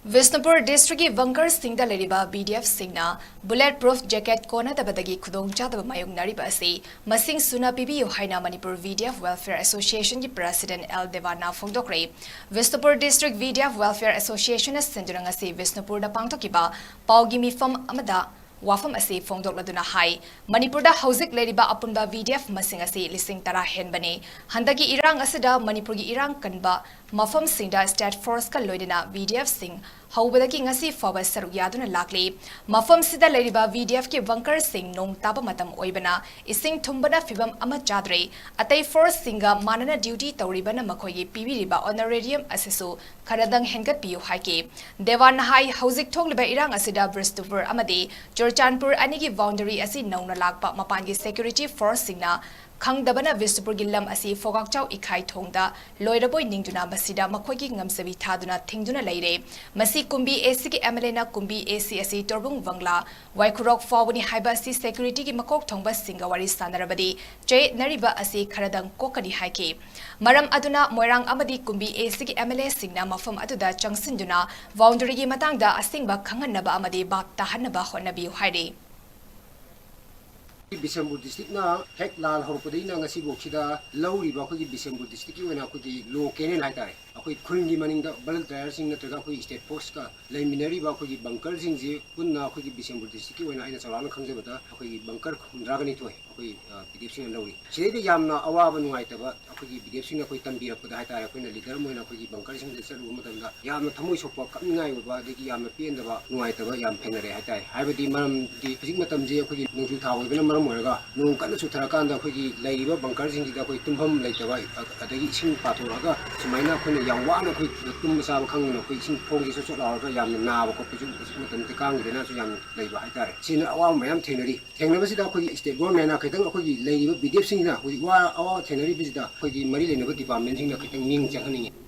Visnupur District ki Vankar Singh da leriba BDF Singna bulletproof jacket kona tabadagi khudong chadaba mayong nariba asi masing suna PBU haina Manipur VDF Welfare Association ki President L Devana Fogdokre Visnupur District VDF Welfare Association as sendurang asi Visnupur da pangtokiba paugi mifam amada Wafam asi fongdok laduna hai Manipur da hauzik leriba apunba VDF masing asi lising tara henbane handagi irang asida Manipur gi irang kanba mafam singda state force ka loidina VDF sing haubadagi ngasi fawa saruk yaduna lakli mafam sida leriba VDF ki Vankar Singh nong taba matam oibana ising thumbana fibam ama chadre atai force singa manana duty tawribana makhogi pibiriba honorarium asesu kharadang hengat piu haike dewan hai hauzik thongliba irang asida Visnupur amadi Churchanpur anigi boundary asi nauna lakpa mapangi security force singna Khangdabana Visnupur gilam asi fogakchau ikhai thongda loiraboi ningduna masida makhoigi ngamsabi thaduna thingduna leire masi kumbi AC ki MLA na kumbi AC asi torbung wangla waikurok fawani haiba asi security ki makok thongba singawari sanarabadi che nariba asi kharadang kokani haike maram aduna moirang amadi kumbi AC ki MLA singna mafam aduda changsinduna boundary gi matangda asingba khanganaba amadi bap tahanaba honabi haire Bisambur district na hek lal horpodai na ngasi boksida lauri ba khoi Bisambur district ki wena khoi lo kenen hai tare akoi khungi maning da bal tayar sing na traga khoi state force ka laiminari ba khoi bunker sing ji punna khoi Bisambur district ki wena aina chalana khangje bata akoi bunker khundragani toy akoi BDF sing lauri sidai yamna awaba nungai ta ba akoi BDF sing na khoi tambira pada hai tare khoi na leader moina khoi bunker sing de chalu matam da yamna thamoi sokpa kapningai ba degi yamna pen da ba nungai ta ba yam phenare hai tare haibadi maram di phik matam je khoi nungju thawoi bena maram moraga nung kan su tharakan da khoi laiba bunker sing ji da khoi tumpham laitaba adagi sing pathuraga sumaina khoi yang wana khoi tum sa ba khang na khoi sing phong ji so la ga yam na ba ko pisu matam te kang de na su yam laiba hai tare sin awam mayam thenari thengnaba si da khoi state government na khitang khoi laiba BDF sing na khoi wa awa thenari bi da khoi mari lena ba department sing na khitang ning changani